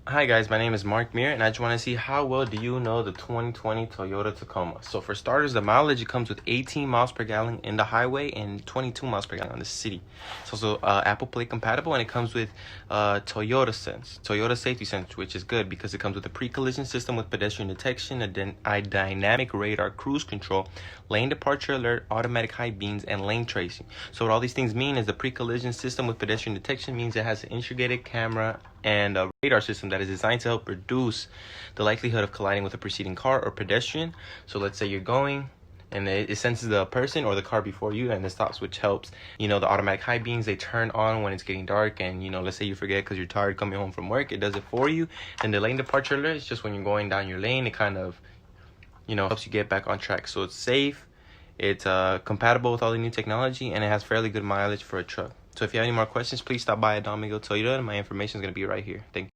Hi guys, my name is Mark Mir, and I just want to see how well do you know the 2020 Toyota Tacoma. So for starters, the mileage, it comes with 18 miles per gallon in the highway and 22 miles per gallon in the city. It's also Apple Play compatible, and it comes with Toyota Safety Sense, which is good because it comes with a pre-collision system with pedestrian detection, a dynamic radar cruise control, lane departure alert, automatic high beams, and lane tracing. So what all these things mean is the pre-collision system with pedestrian detection means it has an integrated camera and a radar system that is designed to help reduce the likelihood of colliding with a preceding car or pedestrian. So let's say you're going and it senses the person or the car before you and it stops, which helps. The automatic high beams, they turn on when it's getting dark, and let's say you forget because you're tired coming home from work, it does it for you. And the lane departure alert is just when you're going down your lane, it kind of helps you get back on track. So it's safe, it's compatible with all the new technology, and it has fairly good mileage for a truck. So if you have any more questions, please stop by at Don Miguel Toyota. My information is going to be right here. Thank you.